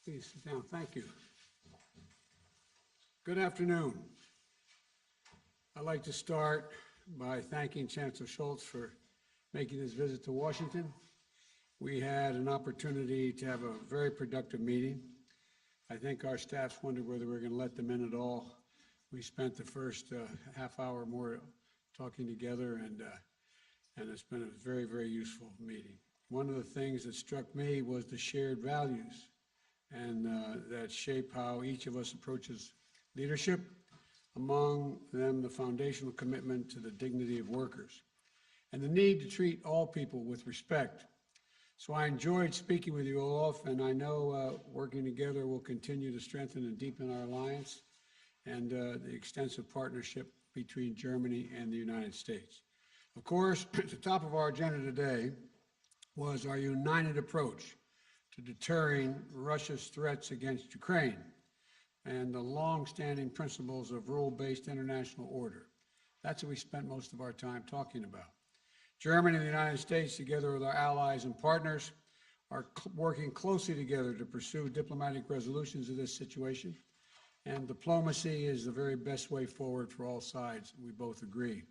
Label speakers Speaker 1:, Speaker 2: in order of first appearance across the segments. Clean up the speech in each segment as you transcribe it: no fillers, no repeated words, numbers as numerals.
Speaker 1: Please sit down. Thank you. Good afternoon. I'd like to start by thanking Chancellor Scholz for making this visit to Washington. We had an opportunity to have a very productive meeting. I think our staffs wondered whether we were going to let them in at all. We spent the first half hour more talking together, and it's been a very, very useful meeting. One of the things that struck me was the shared values and that shape how each of us approaches leadership, among them the foundational commitment to the dignity of workers and the need to treat all people with respect. So I enjoyed speaking with you, Olaf, and I know working together will continue to strengthen and deepen our alliance and the extensive partnership between Germany and the United States. Of course, at the top of our agenda today was our united approach to deterring Russia's threats against Ukraine and the long-standing principles of rule-based international order. That's what we spent most of our time talking about. Germany and the United States, together with our allies and partners, are working closely together to pursue diplomatic resolutions of this situation, and diplomacy is the very best way forward for all sides, we both agree,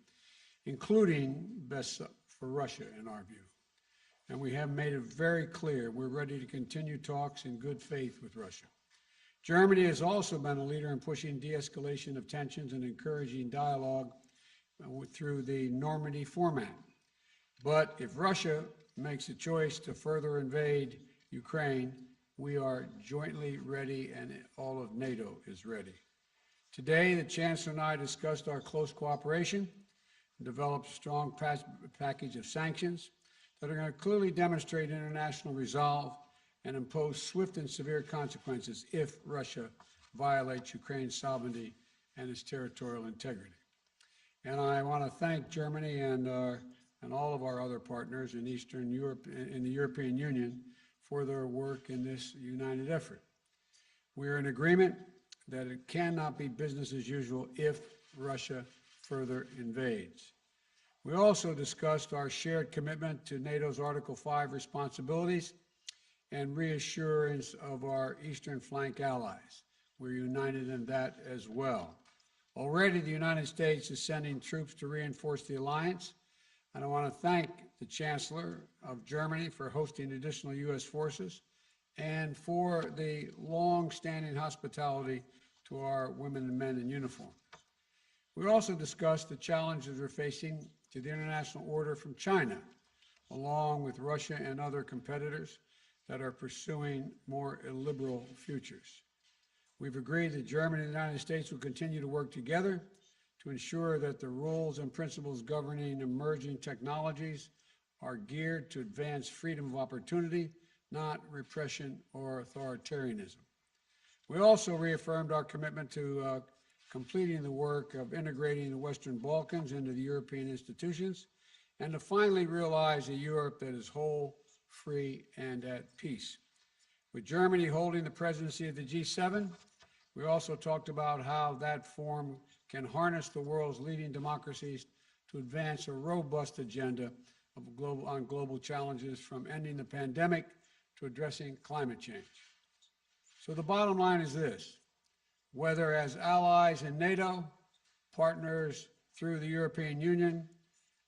Speaker 1: including best for Russia, in our view. And we have made it very clear we're ready to continue talks in good faith with Russia. Germany has also been a leader in pushing de-escalation of tensions and encouraging dialogue through the Normandy format. But if Russia makes a choice to further invade Ukraine, we are jointly ready, and all of NATO is ready. Today, the Chancellor and I discussed our close cooperation and developed a strong package of sanctions that are going to clearly demonstrate international resolve and impose swift and severe consequences if Russia violates Ukraine's sovereignty and its territorial integrity. And I want to thank Germany and all of our other partners in Eastern Europe, in the European Union, for their work in this united effort. We are in agreement that it cannot be business as usual if Russia further invades. We also discussed our shared commitment to NATO's Article 5 responsibilities and reassurance of our eastern flank allies. We're united in that as well. Already, the United States is sending troops to reinforce the alliance, and I want to thank the Chancellor of Germany for hosting additional U.S. forces and for the long-standing hospitality to our women and men in uniform. We also discussed the challenges we're facing to the international order from China, along with Russia and other competitors that are pursuing more illiberal futures. We've agreed that Germany and the United States will continue to work together to ensure that the rules and principles governing emerging technologies are geared to advance freedom of opportunity, not repression or authoritarianism. We also reaffirmed our commitment to completing the work of integrating the Western Balkans into the European institutions and to finally realize a Europe that is whole, free, and at peace. With Germany holding the presidency of the G7, we also talked about how that forum can harness the world's leading democracies to advance a robust agenda on global challenges, from ending the pandemic to addressing climate change. So the bottom line is this: whether as allies in NATO, partners through the European Union,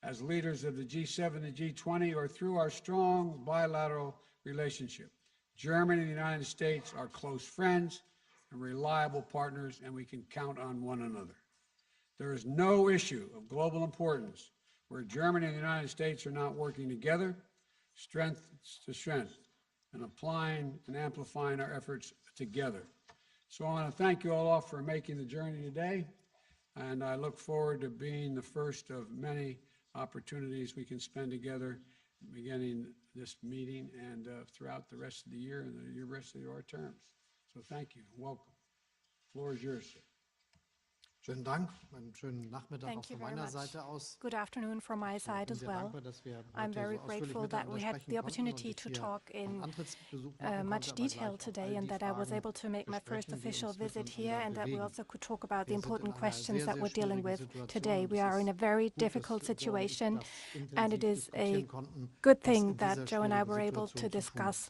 Speaker 1: as leaders of the G7 and G20, or through our strong bilateral relationship, Germany and the United States are close friends and reliable partners, and we can count on one another. There is no issue of global importance where Germany and the United States are not working together, strength to strength, and applying and amplifying our efforts together. So I want to thank you all for making the journey today, and I look forward to being the first of many opportunities we can spend together beginning this meeting and throughout the rest of the year and the rest of our terms. So thank you. Welcome. The floor is yours, sir.
Speaker 2: Schönen Dank, einen schönen Nachmittag auch
Speaker 3: Thank you
Speaker 2: von
Speaker 3: very
Speaker 2: meiner
Speaker 3: much.
Speaker 2: Seite aus.
Speaker 3: Good afternoon from my side as well. I'm very grateful that we had the opportunity to talk in much detail today, and that I was able to make my first official visit here, and that we also could talk about the important questions that we're dealing with today. We are in a very difficult situation, and it is a good thing that Joe and I were able to discuss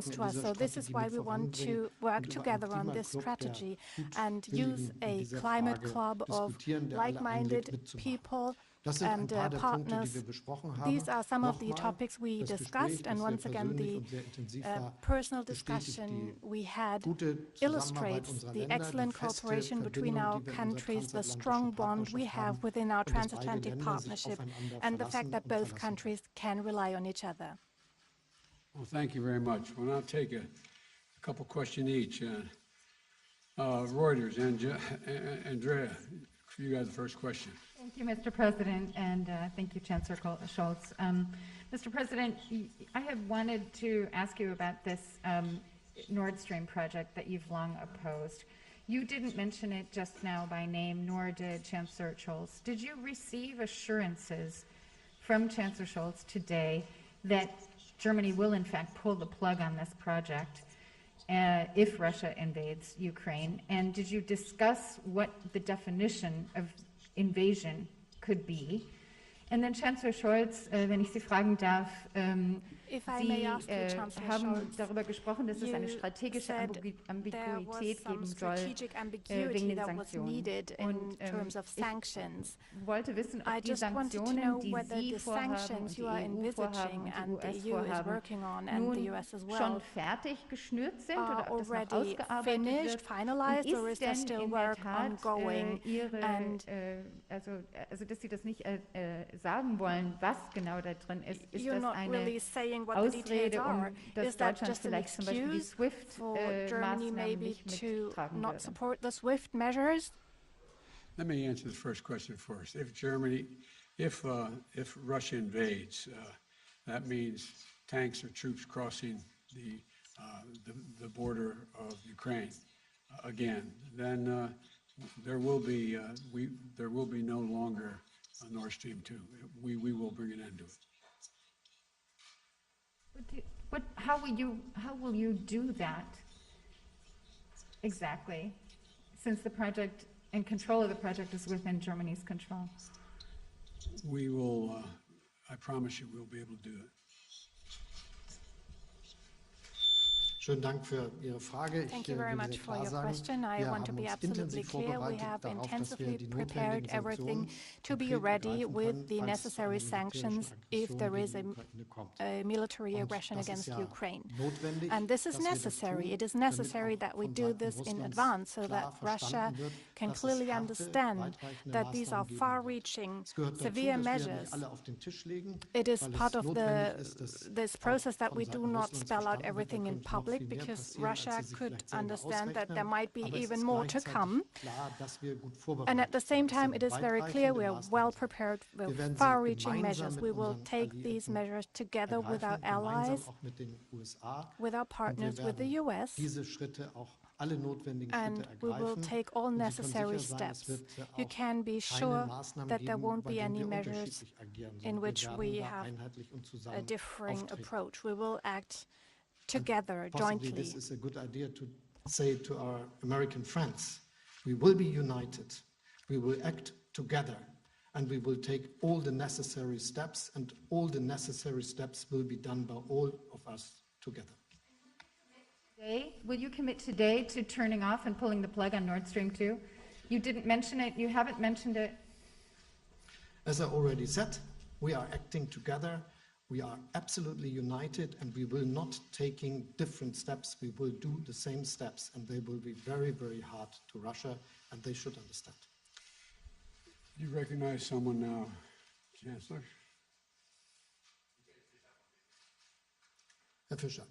Speaker 3: comes to us. So this is why we want to work together on this strategy and use a climate club of like-minded people and partners. These are some of the topics we discussed, and once again, the personal discussion we had illustrates the excellent cooperation between our countries, the strong bond we have within our transatlantic partnership, and the fact that both countries can rely on each other.
Speaker 1: Well, thank you very much. We'll now take a couple questions each. Reuters, Andrea, for you guys the first question.
Speaker 4: Thank you, Mr. President, and thank you, Chancellor Scholz. Mr. President, I have wanted to ask you about this Nord Stream project that you've long opposed. You didn't mention it just now by name, nor did Chancellor Scholz. Did you receive assurances from Chancellor Scholz today that Germany will in fact pull the plug on this project if Russia invades Ukraine? And did you discuss what the definition of invasion could be? And then Chancellor Scholz, wenn ich Sie fragen darf, Sie haben darüber gesprochen, dass es eine strategische Ambiguität geben soll wegen den Sanktionen. Und ich wollte wissen, ob die Sanktionen, die Sie vorhaben und die EU vorhaben und die US vorhaben, nun schon fertig geschnürt sind oder ob das noch ausgearbeitet wird. Und ist denn in der Tat Ihre, also dass Sie das nicht sagen wollen, was genau da drin ist. Ist das eine Ausrede, dass Deutschland vielleicht zum Beispiel die SWIFT-Maßnahmen nicht mittragen würde?
Speaker 1: Let me answer the first question first. If Russia invades, that means tanks or troops crossing the border of Ukraine again. Then there will be no longer a Nord Stream 2. We will bring an end to it.
Speaker 4: How will you do that exactly, since the project and control of the project is within Germany's control?
Speaker 1: We will, I promise you, we'll be able to do it.
Speaker 2: Schönen Dank für Ihre Frage.
Speaker 3: Thank you very much for your question. I want to be absolutely clear. We have intensively prepared everything to be ready with the necessary sanctions if there is a military aggression against Ukraine. And this is necessary. It is necessary that we do this in advance so that Russia can clearly understand that these are far-reaching, severe measures. It is part of this process that we do not spell out everything in public, because Russia could understand that there might be even more to come. And at the same time, it is very clear we are well prepared with far-reaching measures. We will take these measures together with our allies, with our partners, with the US, and we will take all necessary steps. You can be sure that there won't be any measures in which we have a differing approach. We will act together, jointly.
Speaker 2: This is a good idea to say to our American friends. We will be united, we will act together, and we will take all the necessary steps, and all the necessary steps will be done by all of us together.
Speaker 4: Will you commit today to turning off and pulling the plug on Nord Stream 2? You didn't mention it, you haven't mentioned it.
Speaker 2: As I already said, we are acting together. We are absolutely united, and we will not taking different steps. We will do the same steps, and they will be very, very hard to Russia, and they should understand.
Speaker 1: You recognize someone now, Chancellor?
Speaker 2: Herr Fischer.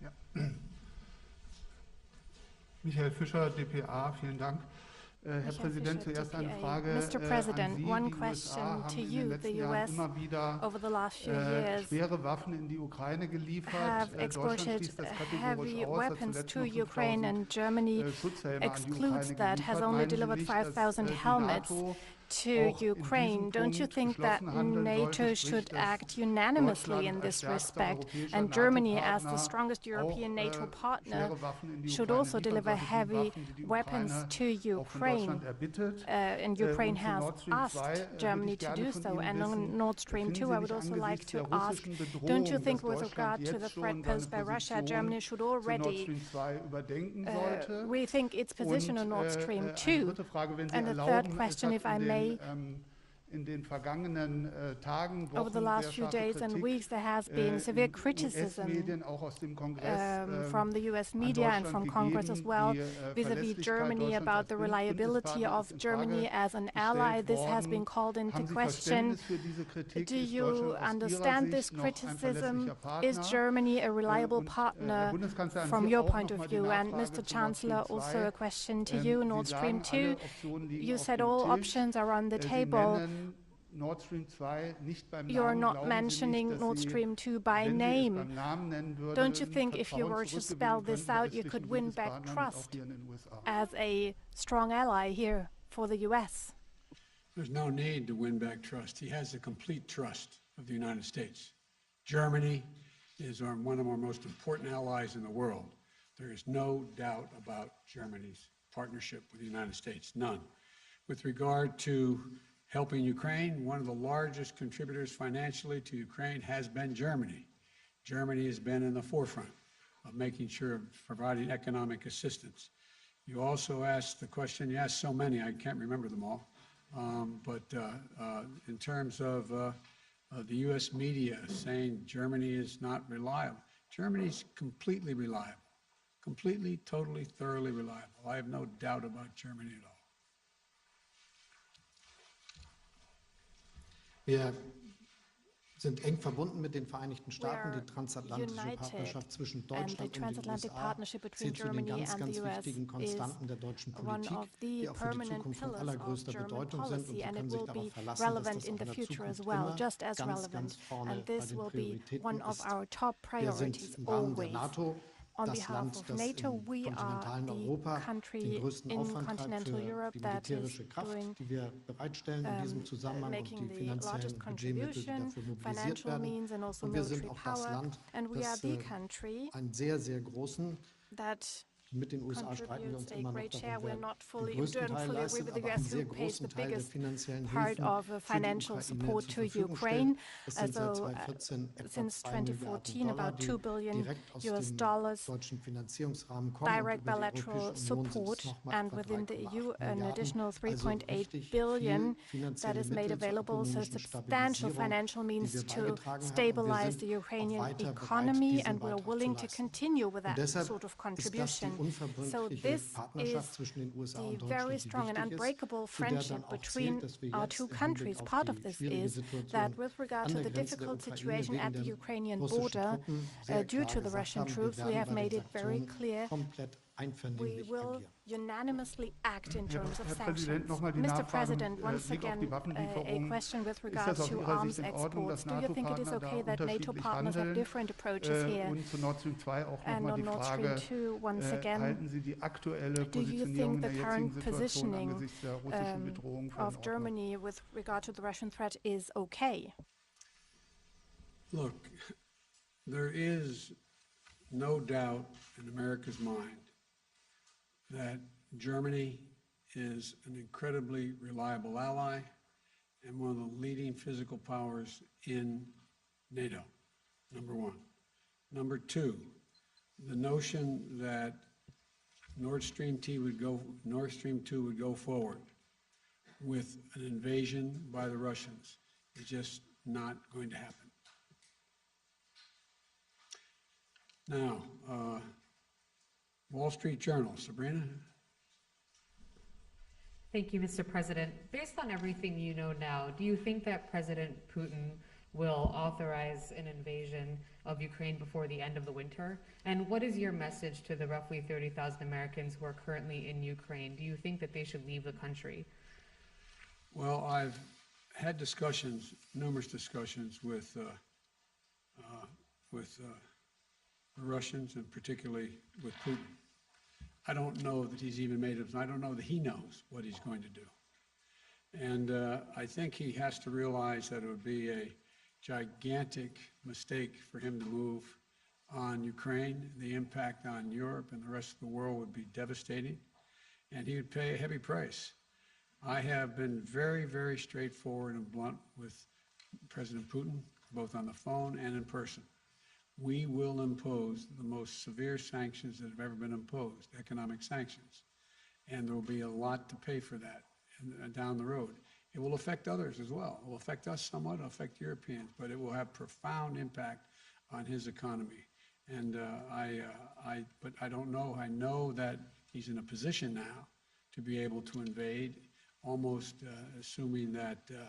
Speaker 5: Ja. Michael Fischer, dpa, vielen Dank. Herr Präsident, zuerst eine Frage
Speaker 3: Mr. President,
Speaker 5: an Sie.
Speaker 3: one
Speaker 5: Die
Speaker 3: question
Speaker 5: USA
Speaker 3: to
Speaker 5: haben in
Speaker 3: you.
Speaker 5: den
Speaker 3: The
Speaker 5: letzten Jahren
Speaker 3: US,
Speaker 5: immer wieder
Speaker 3: over the last few years,
Speaker 5: schwere Waffen in die Ukraine geliefert.
Speaker 3: have exported heavy weapons to Ukraine, and Germany excludes that, has only delivered 5,000 helmets to Ukraine. Don't you think that NATO should act unanimously in this respect, and Germany, as the strongest European NATO partner, should also deliver heavy weapons to Ukraine? And Ukraine has asked Germany to do so. And on Nord Stream 2, I would also like to ask, don't you think with regard to the threat posed by Russia, Germany should already rethink its position on Nord Stream 2? And the third question, if I may,
Speaker 5: in den vergangenen Tagen,
Speaker 3: Over the
Speaker 5: Wochen
Speaker 3: last
Speaker 5: sehr
Speaker 3: few
Speaker 5: scharfe
Speaker 3: days and
Speaker 5: Kritik
Speaker 3: weeks, there has been severe
Speaker 5: in
Speaker 3: criticism
Speaker 5: US-Medien, auch aus dem Kongress,
Speaker 3: from the US
Speaker 5: an
Speaker 3: media and
Speaker 5: Deutschland
Speaker 3: from Congress as
Speaker 5: gegeben.
Speaker 3: well
Speaker 5: Die
Speaker 3: vis-à-vis
Speaker 5: Verlässlichkeit
Speaker 3: Germany
Speaker 5: Deutschlands
Speaker 3: about
Speaker 5: als
Speaker 3: the reliability
Speaker 5: Bündnispartner
Speaker 3: of
Speaker 5: ist in
Speaker 3: Germany
Speaker 5: Frage
Speaker 3: as an ally.
Speaker 5: gestellt
Speaker 3: This has been
Speaker 5: worden.
Speaker 3: called into
Speaker 5: Haben Sie
Speaker 3: question.
Speaker 5: Verständnis für diese Kritik?
Speaker 3: Do
Speaker 5: Ist
Speaker 3: you
Speaker 5: Deutschland aus Ihrer
Speaker 3: understand this
Speaker 5: Sicht noch ein
Speaker 3: criticism?
Speaker 5: verlässlicher
Speaker 3: Is
Speaker 5: Partner?
Speaker 3: Germany a reliable
Speaker 5: Und Herr
Speaker 3: partner
Speaker 5: Bundeskanzler, an
Speaker 3: from
Speaker 5: Sie
Speaker 3: your
Speaker 5: auch
Speaker 3: point
Speaker 5: noch
Speaker 3: of
Speaker 5: mal die
Speaker 3: view? And
Speaker 5: Nachfrage
Speaker 3: Mr.
Speaker 5: zu Nord Stream
Speaker 3: Chancellor, also
Speaker 5: 2.
Speaker 3: a question to you.
Speaker 5: Sie
Speaker 3: Nord Stream
Speaker 5: sagen,
Speaker 3: 2,
Speaker 5: alle Optionen liegen
Speaker 3: you
Speaker 5: auf
Speaker 3: said
Speaker 5: dem
Speaker 3: all
Speaker 5: Tisch.
Speaker 3: options are on the
Speaker 5: Sie
Speaker 3: table.
Speaker 5: nennen Nord Stream 2 nicht beim
Speaker 3: You're
Speaker 5: Namen.
Speaker 3: not
Speaker 5: Glauben Sie
Speaker 3: mentioning
Speaker 5: nicht, dass
Speaker 3: Nord
Speaker 5: Sie,
Speaker 3: Stream 2 by
Speaker 5: wenn Sie es
Speaker 3: name.
Speaker 5: beim Namen nennen würden,
Speaker 3: Don't you think if you
Speaker 5: Vertrauen
Speaker 3: were to spell
Speaker 5: zurückgewinnen
Speaker 3: this
Speaker 5: könnten bei
Speaker 3: out, you could
Speaker 5: östlichen
Speaker 3: win back
Speaker 5: Bündnispartnern und auch
Speaker 3: trust
Speaker 5: hier in den USA?
Speaker 3: as a strong ally here for the US?
Speaker 1: There's no need to win back trust. He has the complete trust of the United States. Germany is one of our most important allies in the world. There is no doubt about Germany's partnership with the United States, none. With regard to helping Ukraine, one of the largest contributors financially to Ukraine has been Germany. Germany has been in the forefront of making sure of providing economic assistance. You also asked the question, you asked so many, I can't remember them all, but in terms of the U.S. media saying Germany is not reliable, Germany's completely reliable, completely, totally, thoroughly reliable. I have no doubt about Germany at all.
Speaker 2: Wir sind eng verbunden mit den Vereinigten
Speaker 3: We
Speaker 2: Staaten.
Speaker 3: are
Speaker 2: Die transatlantische
Speaker 3: united,
Speaker 2: Partnerschaft zwischen
Speaker 3: and the
Speaker 2: Deutschland und den
Speaker 3: transatlantic
Speaker 2: USA
Speaker 3: partnership between
Speaker 2: zählt zu den
Speaker 3: Germany
Speaker 2: ganz,
Speaker 3: and
Speaker 2: ganz
Speaker 3: the US
Speaker 2: wichtigen Konstanten der deutschen
Speaker 3: one
Speaker 2: Politik,
Speaker 3: of the
Speaker 2: die auch für die
Speaker 3: permanent
Speaker 2: Zukunft von
Speaker 3: pillars of
Speaker 2: allergrößter
Speaker 3: German
Speaker 2: Bedeutung sind. Und
Speaker 3: policy,
Speaker 2: Sie
Speaker 3: and it
Speaker 2: können sich
Speaker 3: will
Speaker 2: darauf
Speaker 3: be
Speaker 2: verlassen, dass
Speaker 3: relevant
Speaker 2: das
Speaker 3: in
Speaker 2: auch
Speaker 3: the
Speaker 2: in der
Speaker 3: future as
Speaker 2: Zukunft
Speaker 3: well,
Speaker 2: immer
Speaker 3: just as
Speaker 2: ganz,
Speaker 3: relevant.
Speaker 2: ganz vorne
Speaker 3: And
Speaker 2: bei
Speaker 3: this
Speaker 2: den
Speaker 3: will be
Speaker 2: Prioritäten
Speaker 3: one of
Speaker 2: ist.
Speaker 3: our top
Speaker 2: Wir sind
Speaker 3: priorities
Speaker 2: im Rahmen der
Speaker 3: always.
Speaker 2: NATO
Speaker 3: On
Speaker 2: das
Speaker 3: behalf
Speaker 2: Land,
Speaker 3: of
Speaker 2: das
Speaker 3: NATO,
Speaker 2: im
Speaker 3: we are
Speaker 2: kontinentalen
Speaker 3: the
Speaker 2: Europa den
Speaker 3: country
Speaker 2: größten
Speaker 3: in
Speaker 2: Aufwand treibt
Speaker 3: continental
Speaker 2: für
Speaker 3: Europe
Speaker 2: die
Speaker 3: that is
Speaker 2: militärische Kraft,
Speaker 3: doing
Speaker 2: die wir bereitstellen in diesem Zusammenhang und
Speaker 3: making
Speaker 2: die
Speaker 3: the largest
Speaker 2: finanziellen Budgetmittel, die
Speaker 3: contribution,
Speaker 2: dafür mobilisiert
Speaker 3: financial
Speaker 2: werden.
Speaker 3: means and also
Speaker 2: Und wir sind
Speaker 3: military
Speaker 2: auch das
Speaker 3: power.
Speaker 2: Land,
Speaker 3: And we are
Speaker 2: das
Speaker 3: the country
Speaker 2: einen sehr, sehr großen,
Speaker 3: that
Speaker 2: mit den USA streiten wir uns
Speaker 3: contributes a
Speaker 2: immer noch
Speaker 3: great share.
Speaker 2: darum,
Speaker 3: We're
Speaker 2: wer
Speaker 3: not
Speaker 2: den
Speaker 3: fully,
Speaker 2: größten
Speaker 3: don't
Speaker 2: Teil
Speaker 3: fully agree
Speaker 2: leistet,
Speaker 3: with the
Speaker 2: aber einen
Speaker 3: US
Speaker 2: sehr
Speaker 3: who pays the
Speaker 2: großen Teil der
Speaker 3: biggest
Speaker 2: finanziellen
Speaker 3: part
Speaker 2: Hilfen
Speaker 3: of
Speaker 2: für die
Speaker 3: financial
Speaker 2: Ukraine
Speaker 3: support
Speaker 2: zur
Speaker 3: to
Speaker 2: Verfügung
Speaker 3: Ukraine.
Speaker 2: stellt. Das sind seit
Speaker 3: So
Speaker 2: 2014 etwa
Speaker 3: since
Speaker 2: 2 Milliarden
Speaker 3: 2014,
Speaker 2: Dollar,
Speaker 3: about
Speaker 2: die
Speaker 3: 2 billion
Speaker 2: direkt aus
Speaker 3: US
Speaker 2: dem
Speaker 3: dollars
Speaker 2: deutschen Finanzierungsrahmen kommen. Und
Speaker 3: direct
Speaker 2: über die
Speaker 3: bilateral
Speaker 2: Europäische Union sind es
Speaker 3: support,
Speaker 2: nochmal
Speaker 3: and
Speaker 2: etwa
Speaker 3: within the
Speaker 2: 3,8
Speaker 3: EU an
Speaker 2: Milliarden.
Speaker 3: additional
Speaker 2: Also
Speaker 3: 3.8
Speaker 2: richtig
Speaker 3: billion
Speaker 2: viel
Speaker 3: that
Speaker 2: finanzielle
Speaker 3: is made
Speaker 2: Mittel zur
Speaker 3: available, so
Speaker 2: ökonomischen
Speaker 3: substantial
Speaker 2: Stabilisierung,
Speaker 3: financial
Speaker 2: die
Speaker 3: means
Speaker 2: wir
Speaker 3: to
Speaker 2: beigetragen haben. Und wir
Speaker 3: stabilize
Speaker 2: sind
Speaker 3: the
Speaker 2: auch
Speaker 3: Ukrainian
Speaker 2: weiter bereit,
Speaker 3: economy,
Speaker 2: diesen
Speaker 3: and we're
Speaker 2: Beitrag zu
Speaker 3: willing to
Speaker 2: leisten.
Speaker 3: continue with
Speaker 2: Und
Speaker 3: that
Speaker 2: deshalb
Speaker 3: sort of
Speaker 2: ist das die
Speaker 3: contribution. So
Speaker 2: unverbrüchliche
Speaker 3: this
Speaker 2: Partnerschaft
Speaker 3: is
Speaker 2: zwischen den USA
Speaker 3: the
Speaker 2: und
Speaker 3: very
Speaker 2: Deutschland, die
Speaker 3: strong and
Speaker 2: wichtig ist,
Speaker 3: unbreakable
Speaker 2: zu der dann
Speaker 3: friendship
Speaker 2: auch
Speaker 3: between
Speaker 2: zählt, dass wir
Speaker 3: our
Speaker 2: jetzt
Speaker 3: two
Speaker 2: im Hinblick
Speaker 3: countries.
Speaker 2: auf
Speaker 3: Part of
Speaker 2: die
Speaker 3: this
Speaker 2: schwierige
Speaker 3: is
Speaker 2: Situation
Speaker 3: that with regard
Speaker 2: an
Speaker 3: to
Speaker 2: der
Speaker 3: the
Speaker 2: Grenze der
Speaker 3: difficult
Speaker 2: Ukraine
Speaker 3: situation
Speaker 2: wegen
Speaker 3: at the
Speaker 2: der
Speaker 3: Ukrainian
Speaker 2: russischen
Speaker 3: border
Speaker 2: Truppen sehr
Speaker 3: due
Speaker 2: klar
Speaker 3: to the
Speaker 2: gesagt
Speaker 3: Russian
Speaker 2: haben,
Speaker 3: troops,
Speaker 2: wir
Speaker 3: we
Speaker 2: werden
Speaker 3: have
Speaker 2: bei den
Speaker 3: made it very
Speaker 2: Sanktionen
Speaker 3: clear
Speaker 2: komplett
Speaker 3: we
Speaker 2: einvernehmlich
Speaker 3: will
Speaker 2: agieren.
Speaker 3: unanimously act in terms of
Speaker 5: Herr
Speaker 3: sanctions.
Speaker 5: Präsident, nochmal die
Speaker 3: Mr.
Speaker 5: Nachfrage
Speaker 3: President,
Speaker 5: mit
Speaker 3: once
Speaker 5: Blick auf die
Speaker 3: again, a
Speaker 5: Waffenlieferungen.
Speaker 3: question with
Speaker 5: Ist
Speaker 3: regard
Speaker 5: das aus
Speaker 3: to
Speaker 5: Ihrer
Speaker 3: arms
Speaker 5: Sicht in Ordnung, dass
Speaker 3: exports. Do you think it is
Speaker 5: NATO-Partner
Speaker 3: okay
Speaker 5: da
Speaker 3: that NATO
Speaker 5: unterschiedlich
Speaker 3: partners have
Speaker 5: handeln?
Speaker 3: different approaches here?
Speaker 5: Und zu Nord Stream 2 auch
Speaker 3: And
Speaker 5: nochmal
Speaker 3: on
Speaker 5: die
Speaker 3: Nord Stream
Speaker 5: Frage,
Speaker 3: 2, once again,
Speaker 5: halten Sie die aktuelle
Speaker 3: do you
Speaker 5: Positionierung
Speaker 3: think
Speaker 5: in
Speaker 3: the
Speaker 5: der
Speaker 3: current
Speaker 5: jetzigen Situation
Speaker 3: positioning
Speaker 5: angesichts der russischen Bedrohung für in
Speaker 3: of
Speaker 5: Ordnung?
Speaker 3: Germany with regard to the Russian threat is okay?
Speaker 1: Look, there is no doubt in America's mind that Germany is an incredibly reliable ally and one of the leading physical powers in NATO, number one. Number two, the notion that Nord Stream 2 would go forward with an invasion by the Russians is just not going to happen. Now, Wall Street Journal, Sabrina?
Speaker 6: Thank you, Mr. President. Based on everything you know now, do you think that President Putin will authorize an invasion of Ukraine before the end of the winter? And what is your message to the roughly 30,000 Americans who are currently in Ukraine? Do you think that they should leave the country?
Speaker 1: Well, I've had discussions, numerous discussions with the Russians, and particularly with Putin. I don't know that he's even made it. I don't know that he knows what he's going to do. And I think he has to realize that it would be a gigantic mistake for him to move on Ukraine. The impact on Europe and the rest of the world would be devastating, and he would pay a heavy price. I have been very, very straightforward and blunt with President Putin, both on the phone and in person. We will impose the most severe sanctions that have ever been imposed, economic sanctions. And there will be a lot to pay for that down the road. It will affect others as well. It will affect us somewhat, it'll affect Europeans, but it will have profound impact on his economy. And but I don't know. I know that he's in a position now to be able to invade, almost assuming that the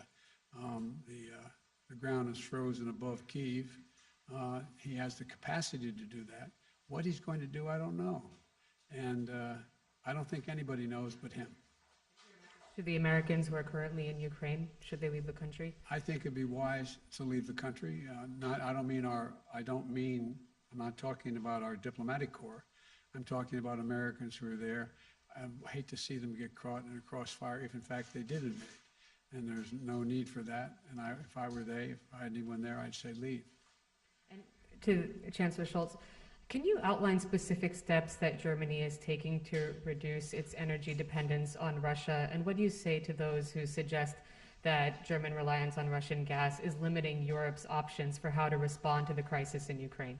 Speaker 1: ground is frozen above Kyiv. He has the capacity to do that. What he's going to do, I don't know. And I don't think anybody knows but him.
Speaker 6: To the Americans who are currently in Ukraine, should they leave the country?
Speaker 1: I think it'd be wise to leave the country. I'm not talking about our diplomatic corps. I'm talking about Americans who are there. I hate to see them get caught in a crossfire if, in fact, they did invade. And there's no need for that. And if I had anyone there, I'd say leave.
Speaker 6: And to Chancellor Scholz, can you outline specific steps that Germany is taking to reduce its energy dependence on Russia? And what do you say to those who suggest that German reliance on Russian gas is limiting Europe's options for how to respond to the crisis in Ukraine?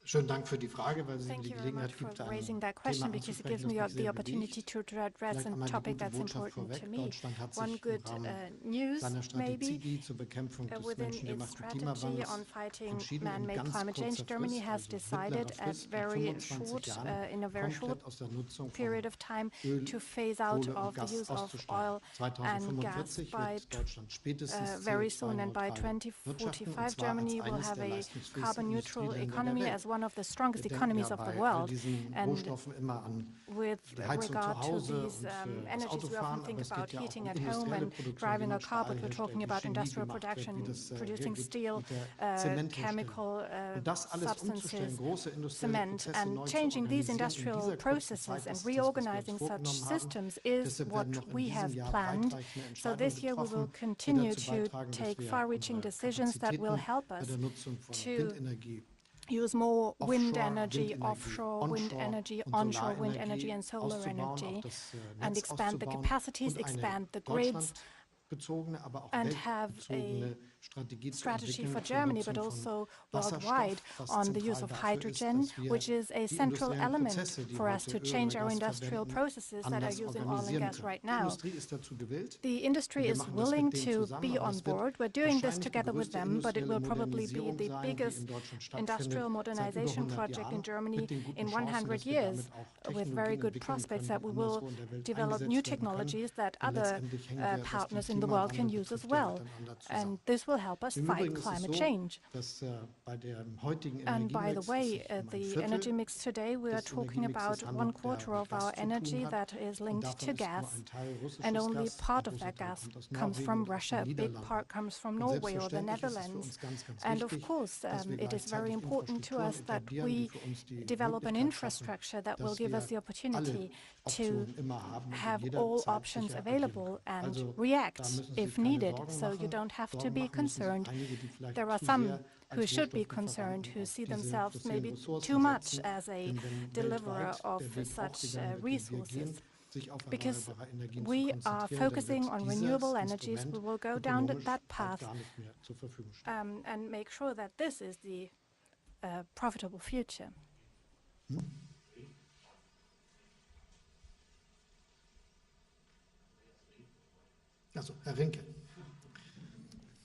Speaker 2: Schönen Dank für die Frage, weil sie
Speaker 3: Thank
Speaker 2: die
Speaker 3: you very much
Speaker 2: Gelegenheit
Speaker 3: for
Speaker 2: gibt, ein
Speaker 3: raising that
Speaker 2: Thema
Speaker 3: question, because it gives
Speaker 2: anzusprechen,
Speaker 3: me
Speaker 2: das mich
Speaker 3: the
Speaker 2: sehr
Speaker 3: opportunity
Speaker 2: bewegt.
Speaker 3: to address
Speaker 2: Vielleicht
Speaker 3: a
Speaker 2: einmal die
Speaker 3: topic
Speaker 2: gute
Speaker 3: that's
Speaker 2: Botschaft
Speaker 3: important to
Speaker 2: vorweg.
Speaker 3: me.
Speaker 2: Deutschland hat
Speaker 3: One
Speaker 2: sich im
Speaker 3: good
Speaker 2: Rahmen
Speaker 3: news,
Speaker 2: seiner
Speaker 3: maybe,
Speaker 2: Strategie zur Bekämpfung des
Speaker 3: within
Speaker 2: menschengemachten
Speaker 3: its strategy
Speaker 2: Klimawandels
Speaker 3: on fighting
Speaker 2: entschieden, in
Speaker 3: man-made
Speaker 2: ganz
Speaker 3: climate change,
Speaker 2: kurzer
Speaker 3: Germany
Speaker 2: Frist,
Speaker 3: has
Speaker 2: also
Speaker 3: decided
Speaker 2: mittlerer
Speaker 3: at
Speaker 2: Frist,
Speaker 3: very
Speaker 2: nach 25
Speaker 3: short,
Speaker 2: Jahren
Speaker 3: in a very short
Speaker 2: komplett aus der Nutzung
Speaker 3: period
Speaker 2: von
Speaker 3: of time
Speaker 2: Öl,
Speaker 3: to phase out
Speaker 2: Kohle
Speaker 3: of
Speaker 2: und
Speaker 3: the
Speaker 2: Gas
Speaker 3: use of
Speaker 2: auszusteigen.
Speaker 3: oil and gas
Speaker 2: 2045
Speaker 3: by
Speaker 2: wird Deutschland spätestens
Speaker 3: very soon, and by
Speaker 2: CO2-neutral wirtschaften, und
Speaker 3: 2045
Speaker 2: zwar als
Speaker 3: Germany will
Speaker 2: eines
Speaker 3: have
Speaker 2: der
Speaker 3: a
Speaker 2: leistungsfähigsten
Speaker 3: carbon neutral
Speaker 2: Industrieländer der
Speaker 3: economy
Speaker 2: Welt.
Speaker 3: as one of the strongest
Speaker 2: Wir denken
Speaker 3: economies
Speaker 2: ja
Speaker 3: of the
Speaker 2: bei all
Speaker 3: world.
Speaker 2: diesen
Speaker 3: And
Speaker 2: Rohstoffen immer an
Speaker 3: with
Speaker 2: die Heizung zu
Speaker 3: regard to
Speaker 2: Hause
Speaker 3: these
Speaker 2: und das
Speaker 3: energies, we often
Speaker 2: Autofahren, aber
Speaker 3: think
Speaker 2: es
Speaker 3: about
Speaker 2: geht ja auch
Speaker 3: heating
Speaker 2: um
Speaker 3: at home
Speaker 2: industrielle
Speaker 3: and
Speaker 2: Produktion, wie
Speaker 3: driving a
Speaker 2: man
Speaker 3: car,
Speaker 2: Stahl
Speaker 3: but we're
Speaker 2: herstellt,
Speaker 3: talking
Speaker 2: wie
Speaker 3: about
Speaker 2: Chemie
Speaker 3: industrial
Speaker 2: gemacht wird, wie
Speaker 3: production,
Speaker 2: das
Speaker 3: producing
Speaker 2: hergeht
Speaker 3: steel,
Speaker 2: mit der Zementherstellung.
Speaker 3: chemical
Speaker 2: Und das alles umzustellen,
Speaker 3: substances,
Speaker 2: große industrielle
Speaker 3: cement,
Speaker 2: Prozesse neu
Speaker 3: and
Speaker 2: zu
Speaker 3: changing these
Speaker 2: organisieren in
Speaker 3: industrial
Speaker 2: dieser kurzen
Speaker 3: processes
Speaker 2: Zeit,
Speaker 3: and
Speaker 2: das ist das, was wir uns
Speaker 3: reorganizing such
Speaker 2: vorgenommen haben.
Speaker 3: systems is
Speaker 2: Deshalb
Speaker 3: what
Speaker 2: werden noch in
Speaker 3: we
Speaker 2: diesem
Speaker 3: have
Speaker 2: Jahr
Speaker 3: planned.
Speaker 2: weitreichende
Speaker 3: So
Speaker 2: Entscheidungen
Speaker 3: this year we will
Speaker 2: getroffen, die
Speaker 3: continue
Speaker 2: dazu
Speaker 3: to
Speaker 2: beitragen, dass
Speaker 3: take
Speaker 2: wir
Speaker 3: far-reaching
Speaker 2: unsere
Speaker 3: decisions that will
Speaker 2: Kapazitäten
Speaker 3: help
Speaker 2: bei
Speaker 3: us
Speaker 2: der Nutzung von
Speaker 3: to
Speaker 2: Windenergie,
Speaker 3: use more wind
Speaker 2: Offshore
Speaker 3: energy,
Speaker 2: Windenergie,
Speaker 3: offshore wind
Speaker 2: Onshore
Speaker 3: energy,
Speaker 2: und
Speaker 3: onshore wind energy,
Speaker 2: Solarenergie
Speaker 3: and solar
Speaker 2: auszubauen, auch
Speaker 3: energy,
Speaker 2: das
Speaker 3: and
Speaker 2: Netz
Speaker 3: expand the
Speaker 2: auszubauen
Speaker 3: capacities,
Speaker 2: und eine
Speaker 3: expand the grids,
Speaker 2: deutschlandbezogene, aber auch
Speaker 3: and have
Speaker 2: weltbezogene Strategie zu
Speaker 3: strategy
Speaker 2: entwickeln
Speaker 3: for
Speaker 2: zur
Speaker 3: Germany, but
Speaker 2: Nutzung von
Speaker 3: also
Speaker 2: Wasserstoff,
Speaker 3: worldwide,
Speaker 2: was
Speaker 3: on the use
Speaker 2: zentral
Speaker 3: of
Speaker 2: dafür
Speaker 3: hydrogen,
Speaker 2: ist, dass wir
Speaker 3: which is a
Speaker 2: die
Speaker 3: central
Speaker 2: industriellen
Speaker 3: element
Speaker 2: Prozesse, die
Speaker 3: for us
Speaker 2: heute
Speaker 3: to
Speaker 2: Öl
Speaker 3: change
Speaker 2: oder
Speaker 3: our
Speaker 2: Gas
Speaker 3: industrial
Speaker 2: verwenden,
Speaker 3: processes that are
Speaker 2: anders
Speaker 3: using oil and
Speaker 2: organisieren
Speaker 3: gas
Speaker 2: können.
Speaker 3: right
Speaker 2: Die
Speaker 3: now.
Speaker 2: Industrie ist dazu gewillt.
Speaker 3: The industry
Speaker 2: Wir
Speaker 3: is
Speaker 2: machen das
Speaker 3: willing
Speaker 2: mit denen
Speaker 3: to
Speaker 2: zusammen,
Speaker 3: be
Speaker 2: aber
Speaker 3: on
Speaker 2: es wird
Speaker 3: board. We're doing this
Speaker 2: wahrscheinlich die
Speaker 3: together with
Speaker 2: größte
Speaker 3: them, but it will
Speaker 2: industrielle
Speaker 3: probably be
Speaker 2: Modernisierung
Speaker 3: the
Speaker 2: sein, die in
Speaker 3: biggest
Speaker 2: Deutschland stattfindet,
Speaker 3: industrial
Speaker 2: seit über
Speaker 3: modernization
Speaker 2: 100
Speaker 3: project in
Speaker 2: Jahren,
Speaker 3: Germany
Speaker 2: mit den guten
Speaker 3: in
Speaker 2: Chancen,
Speaker 3: 100
Speaker 2: dass wir
Speaker 3: years,
Speaker 2: damit auch
Speaker 3: with very
Speaker 2: Technologien
Speaker 3: good
Speaker 2: entwickeln
Speaker 3: prospects
Speaker 2: können,
Speaker 3: that
Speaker 2: die
Speaker 3: we will
Speaker 2: anderswo in der Welt
Speaker 3: develop new
Speaker 2: eingesetzt werden können.
Speaker 3: technologies that
Speaker 2: Denn
Speaker 3: other
Speaker 2: letztendlich hängen wir, was den
Speaker 3: partners in the world can
Speaker 2: Klimawandel
Speaker 3: use as
Speaker 2: betrifft, ja
Speaker 3: well.
Speaker 2: miteinander zusammen.
Speaker 3: And this will help us
Speaker 2: Im
Speaker 3: fight
Speaker 2: Übrigen ist es
Speaker 3: climate
Speaker 2: so,
Speaker 3: change.
Speaker 2: dass bei dem heutigen
Speaker 3: And by the
Speaker 2: Energiemix
Speaker 3: way,
Speaker 2: es sich um ein
Speaker 3: the
Speaker 2: Viertel
Speaker 3: energy mix today, we are
Speaker 2: des
Speaker 3: talking about
Speaker 2: Energiemixes handelt, der
Speaker 3: 1/4
Speaker 2: mit
Speaker 3: of
Speaker 2: Gas
Speaker 3: our
Speaker 2: zu tun
Speaker 3: energy
Speaker 2: hat.
Speaker 3: that is
Speaker 2: Und
Speaker 3: linked
Speaker 2: davon
Speaker 3: to
Speaker 2: ist nur
Speaker 3: gas.
Speaker 2: ein Teil russisches
Speaker 3: And only
Speaker 2: Gas,
Speaker 3: part
Speaker 2: ein
Speaker 3: of
Speaker 2: großer
Speaker 3: that
Speaker 2: Teil
Speaker 3: gas
Speaker 2: kommt aus
Speaker 3: comes
Speaker 2: Norwegen
Speaker 3: from
Speaker 2: und aus
Speaker 3: Russia,
Speaker 2: den
Speaker 3: a big
Speaker 2: Niederlanden.
Speaker 3: part comes from
Speaker 2: Und
Speaker 3: Norway or the
Speaker 2: selbstverständlich ist es für
Speaker 3: Netherlands.
Speaker 2: uns ganz, ganz
Speaker 3: And of
Speaker 2: wichtig,
Speaker 3: course,
Speaker 2: dass wir
Speaker 3: it is very
Speaker 2: gleichzeitig
Speaker 3: important to
Speaker 2: Infrastrukturen
Speaker 3: us that
Speaker 2: etablieren, die
Speaker 3: we
Speaker 2: für uns die
Speaker 3: develop an
Speaker 2: Möglichkeit schaffen,
Speaker 3: infrastructure that will
Speaker 2: dass
Speaker 3: give us
Speaker 2: wir
Speaker 3: the opportunity
Speaker 2: alle
Speaker 3: to
Speaker 2: Optionen immer haben und in
Speaker 3: have
Speaker 2: jeder
Speaker 3: all
Speaker 2: Zeit
Speaker 3: options
Speaker 2: sicher agieren
Speaker 3: available
Speaker 2: können.
Speaker 3: and
Speaker 2: Also da
Speaker 3: react
Speaker 2: müssen Sie sich
Speaker 3: if
Speaker 2: keine
Speaker 3: needed.
Speaker 2: Sorgen
Speaker 3: So you
Speaker 2: machen.
Speaker 3: don't have to
Speaker 2: Sorgen
Speaker 3: be
Speaker 2: machen müssen sich
Speaker 3: concerned.
Speaker 2: einige, die vielleicht
Speaker 3: There are
Speaker 2: zu
Speaker 3: some
Speaker 2: sehr
Speaker 3: who
Speaker 2: als
Speaker 3: should be
Speaker 2: Rohstofflieferanten
Speaker 3: concerned, who
Speaker 2: auf
Speaker 3: see
Speaker 2: diese
Speaker 3: themselves
Speaker 2: fossilen
Speaker 3: maybe
Speaker 2: Ressourcen
Speaker 3: too much
Speaker 2: setzen.
Speaker 3: as a
Speaker 2: Denn wenn
Speaker 3: deliverer
Speaker 2: weltweit
Speaker 3: of
Speaker 2: der Weg auch
Speaker 3: such
Speaker 2: gegangen wird, den wir
Speaker 3: resources.
Speaker 2: gehen, sich auf
Speaker 3: Because
Speaker 2: erneuerbare Energien
Speaker 3: we
Speaker 2: zu
Speaker 3: are
Speaker 2: konzentrieren, dann
Speaker 3: focusing
Speaker 2: wird
Speaker 3: on
Speaker 2: dieses
Speaker 3: renewable energies, we
Speaker 2: Instrument
Speaker 3: will go down
Speaker 2: ökonomisch
Speaker 3: that
Speaker 2: bald
Speaker 3: path
Speaker 2: gar nicht mehr zur Verfügung stehen.
Speaker 3: and make sure that this is the profitable future.
Speaker 2: Also, Herr Rinke.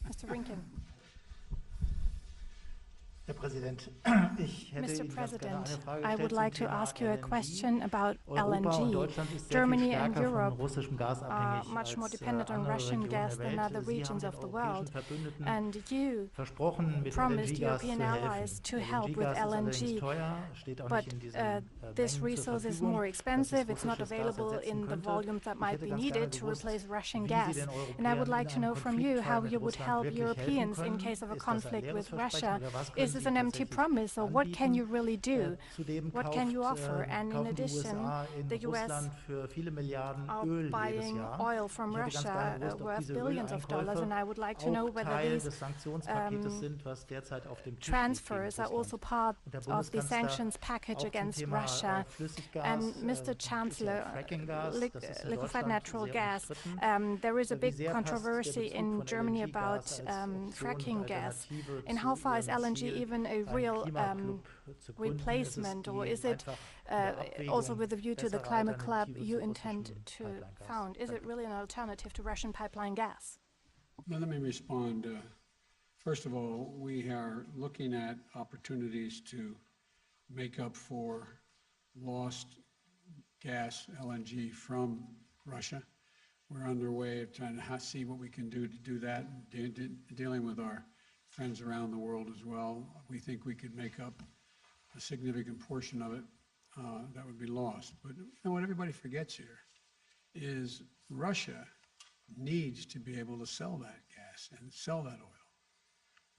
Speaker 3: Mr. Rinken.
Speaker 7: Herr Präsident, ich hätte
Speaker 3: Mr.
Speaker 7: Ihnen ganz gerne eine
Speaker 3: President,
Speaker 7: Frage
Speaker 3: I would
Speaker 7: gestellt
Speaker 3: like
Speaker 7: zum
Speaker 3: to
Speaker 7: Thema
Speaker 3: ask you a
Speaker 7: LNG.
Speaker 3: question about
Speaker 7: Europa und
Speaker 3: LNG.
Speaker 7: Deutschland ist sehr viel
Speaker 3: Germany and
Speaker 7: stärker von
Speaker 3: Europe
Speaker 7: russischem Gas
Speaker 3: are
Speaker 7: abhängig
Speaker 3: much more
Speaker 7: als
Speaker 3: dependent on
Speaker 7: andere
Speaker 3: Russian
Speaker 7: Regionen
Speaker 3: gas
Speaker 7: der
Speaker 3: than
Speaker 7: Welt.
Speaker 3: other
Speaker 7: Sie
Speaker 3: regions
Speaker 7: haben
Speaker 3: of
Speaker 7: den
Speaker 3: the
Speaker 7: europäischen
Speaker 3: world.
Speaker 7: Verbündeten
Speaker 3: And you
Speaker 7: versprochen, mit
Speaker 3: promised
Speaker 7: LNG-Gas zu
Speaker 3: European allies
Speaker 7: helfen.
Speaker 3: to help with
Speaker 7: LNG-Gas ist allerdings
Speaker 3: LNG,
Speaker 7: teuer, steht auch
Speaker 3: but
Speaker 7: nicht in diesen
Speaker 3: this
Speaker 7: Mengen zur
Speaker 3: resource is
Speaker 7: Verfügung,
Speaker 3: more
Speaker 7: dass es
Speaker 3: expensive. It's not
Speaker 7: russisches Gas
Speaker 3: available
Speaker 7: ersetzen
Speaker 3: in the
Speaker 7: könnte.
Speaker 3: volumes that
Speaker 7: Ich
Speaker 3: might
Speaker 7: hätte
Speaker 3: be
Speaker 7: ganz
Speaker 3: needed
Speaker 7: gerne
Speaker 3: to
Speaker 7: gewusst,
Speaker 3: replace Russian
Speaker 7: wie Sie
Speaker 3: gas.
Speaker 7: den
Speaker 3: And I would
Speaker 7: Europäern
Speaker 3: like
Speaker 7: in
Speaker 3: to
Speaker 7: einem
Speaker 3: know from you how
Speaker 7: Konfliktfall mit
Speaker 3: you would
Speaker 7: Russland
Speaker 3: help
Speaker 7: wirklich helfen
Speaker 3: Europeans in
Speaker 7: können.
Speaker 3: case of a
Speaker 7: Ist das ein
Speaker 3: conflict
Speaker 7: leeres
Speaker 3: with
Speaker 7: Versprechen
Speaker 3: Russia.
Speaker 7: oder was können
Speaker 3: Is this
Speaker 7: Sie
Speaker 3: an empty
Speaker 7: tatsächlich
Speaker 3: promise, or what can you
Speaker 7: anbieten?
Speaker 3: really do?
Speaker 7: Zudem
Speaker 3: What can you offer? And in
Speaker 7: kaufen die
Speaker 3: addition,
Speaker 7: USA in
Speaker 3: the US
Speaker 7: Russland für viele Milliarden
Speaker 3: are
Speaker 7: Öl jedes
Speaker 3: buying
Speaker 7: Jahr.
Speaker 3: oil from
Speaker 7: Ich hätte ganz
Speaker 3: Russia
Speaker 7: gerne gewusst, ob
Speaker 3: worth
Speaker 7: diese
Speaker 3: billions of dollars, and I would like to know
Speaker 7: auch
Speaker 3: whether
Speaker 7: Teil
Speaker 3: these
Speaker 7: des Sanktionspaketes sind, was derzeit auf dem Tisch liegt
Speaker 3: transfers
Speaker 7: gegen
Speaker 3: are also
Speaker 7: Russland.
Speaker 3: part
Speaker 7: Und der
Speaker 3: of the
Speaker 7: Bundeskanzler
Speaker 3: sanctions package
Speaker 7: auch zum
Speaker 3: against
Speaker 7: Thema
Speaker 3: Russia.
Speaker 7: Flüssiggas,
Speaker 3: And Mr.
Speaker 7: ist ja
Speaker 3: Chancellor,
Speaker 7: Frackinggas, das ist in
Speaker 3: liquefied
Speaker 7: Deutschland
Speaker 3: natural
Speaker 7: sehr
Speaker 3: gas,
Speaker 7: umstritten.
Speaker 3: there is a
Speaker 7: Wie
Speaker 3: big
Speaker 7: sehr passt der
Speaker 3: controversy
Speaker 7: Bezug
Speaker 3: in
Speaker 7: von
Speaker 3: Germany
Speaker 7: LNG-Gas
Speaker 3: about
Speaker 7: als Option und
Speaker 3: fracking gas.
Speaker 7: Alternative
Speaker 3: And
Speaker 7: zu
Speaker 3: how far is
Speaker 7: Ihrem
Speaker 3: LNG
Speaker 7: Ziel,
Speaker 3: even even a real replacement, or is it also with a view to the climate club you intend to found? Is it really an alternative to Russian pipeline gas?
Speaker 1: Well, let me respond. First of all, we are looking at opportunities to make up for lost gas, LNG, from Russia. We're underway of trying to see what we can do to do that, dealing with our friends around the world as well. We think we could make up a significant portion of it that would be lost. But you know, what everybody forgets here is Russia needs to be able to sell that gas and sell that oil.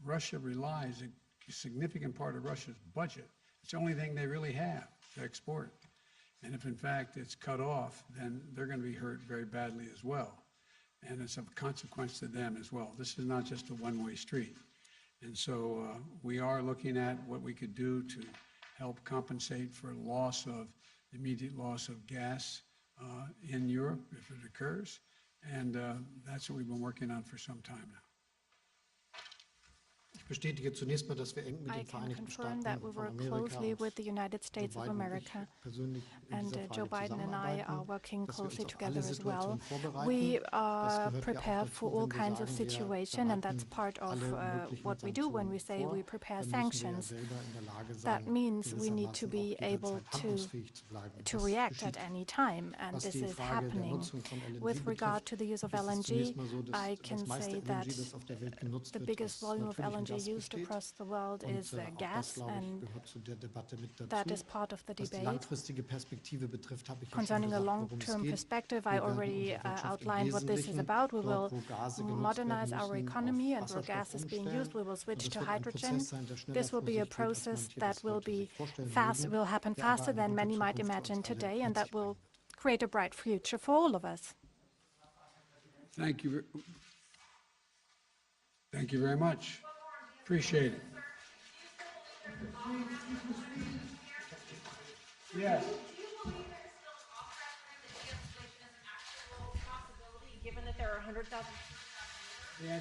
Speaker 1: Russia relies, a significant part of Russia's budget, it's the only thing they really have to export. And if in fact it's cut off, then they're going to be hurt very badly as well. And it's of consequence to them as well. This is not just a one-way street. And so we are looking at what we could do to help compensate for immediate loss of gas in Europe if it occurs. And that's what we've been working on for some time now.
Speaker 2: Ich bestätige zunächst mal, dass wir eng mit
Speaker 3: I
Speaker 2: den
Speaker 3: can
Speaker 2: Vereinigten
Speaker 3: confirm
Speaker 2: Staaten
Speaker 3: that we
Speaker 2: von
Speaker 3: work
Speaker 2: Amerika
Speaker 3: closely
Speaker 2: und
Speaker 3: with the United States
Speaker 2: Joe
Speaker 3: of
Speaker 2: Biden und
Speaker 3: America,
Speaker 2: ich persönlich in
Speaker 3: and
Speaker 2: dieser
Speaker 3: Joe
Speaker 2: Frage
Speaker 3: Biden and I are
Speaker 2: zusammenarbeiten,
Speaker 3: working
Speaker 2: dass wir uns
Speaker 3: closely
Speaker 2: auf
Speaker 3: together
Speaker 2: alle
Speaker 3: as well.
Speaker 2: Situationen vorbereiten.
Speaker 3: We
Speaker 2: Das
Speaker 3: are
Speaker 2: gehört ja auch
Speaker 3: prepared
Speaker 2: dazu,
Speaker 3: for all
Speaker 2: wenn wir
Speaker 3: kinds of
Speaker 2: sagen, wir
Speaker 3: situation, and that's
Speaker 2: bereiten
Speaker 3: part of
Speaker 2: alle möglichen
Speaker 3: what we do when we
Speaker 2: Sanktionen
Speaker 3: say
Speaker 2: vor.
Speaker 3: we prepare
Speaker 2: Dann müssen wir ja
Speaker 3: sanctions.
Speaker 2: selber in der Lage
Speaker 3: That
Speaker 2: sein,
Speaker 3: means we need to
Speaker 2: gewissermaßen
Speaker 3: be
Speaker 2: auch
Speaker 3: able
Speaker 2: jederzeit handlungsfähig zu bleiben.
Speaker 3: to
Speaker 2: Das
Speaker 3: react at
Speaker 2: geschieht.
Speaker 3: any time, and
Speaker 2: Was
Speaker 3: this
Speaker 2: die
Speaker 3: is
Speaker 2: Frage der
Speaker 3: happening.
Speaker 2: Nutzung von LNG
Speaker 3: With regard
Speaker 2: betrifft,
Speaker 3: to the use of
Speaker 2: ist es
Speaker 3: LNG,
Speaker 2: zunächst mal so, dass
Speaker 3: I
Speaker 2: das
Speaker 3: can
Speaker 2: meiste
Speaker 3: say
Speaker 2: LNG,
Speaker 3: that
Speaker 2: das auf der Welt genutzt
Speaker 3: the
Speaker 2: wird,
Speaker 3: biggest
Speaker 2: aus
Speaker 3: volume of
Speaker 2: natürlichem
Speaker 3: LNG
Speaker 2: Gas
Speaker 3: used
Speaker 2: besteht.
Speaker 3: across the world
Speaker 2: Und
Speaker 3: is
Speaker 2: auch das,
Speaker 3: gas,
Speaker 2: glaube ich,
Speaker 3: and
Speaker 2: gehört zu der Debatte mit dazu.
Speaker 3: that is part of the
Speaker 2: Was die
Speaker 3: debate.
Speaker 2: langfristige Perspektive betrifft, habe ich ja schon
Speaker 3: Concerning a
Speaker 2: gesagt, worum es
Speaker 3: long-term
Speaker 2: geht.
Speaker 3: perspective, I
Speaker 2: Wir werden
Speaker 3: already
Speaker 2: unsere Wirtschaft im
Speaker 3: outlined what this is
Speaker 2: Wesentlichen
Speaker 3: about. We
Speaker 2: dort,
Speaker 3: will
Speaker 2: wo Gase genutzt
Speaker 3: modernize
Speaker 2: werden
Speaker 3: our
Speaker 2: müssen,
Speaker 3: economy,
Speaker 2: auf
Speaker 3: and where gas
Speaker 2: Wasserstoff
Speaker 3: is being
Speaker 2: umstellen.
Speaker 3: used, we will
Speaker 2: Und
Speaker 3: switch
Speaker 2: das
Speaker 3: to
Speaker 2: wird ein
Speaker 3: hydrogen.
Speaker 2: Prozess sein, der schneller
Speaker 3: This will
Speaker 2: vor
Speaker 3: be a
Speaker 2: sich geht, als
Speaker 3: process
Speaker 2: manche
Speaker 3: that
Speaker 2: das
Speaker 3: will
Speaker 2: heute
Speaker 3: be
Speaker 2: sich vorstellen
Speaker 3: will happen
Speaker 2: mögen, der aber
Speaker 3: faster
Speaker 2: eine
Speaker 3: than
Speaker 2: gute
Speaker 3: many might
Speaker 2: Zukunft für
Speaker 3: imagine
Speaker 2: uns alle
Speaker 3: today, and
Speaker 2: mit
Speaker 3: that
Speaker 2: sich
Speaker 3: will
Speaker 2: bringen wird.
Speaker 3: create a bright future for all of us.
Speaker 1: Thank you. Thank you very much. Appreciate it. Yes.
Speaker 8: Given that there are 100,000
Speaker 1: The answer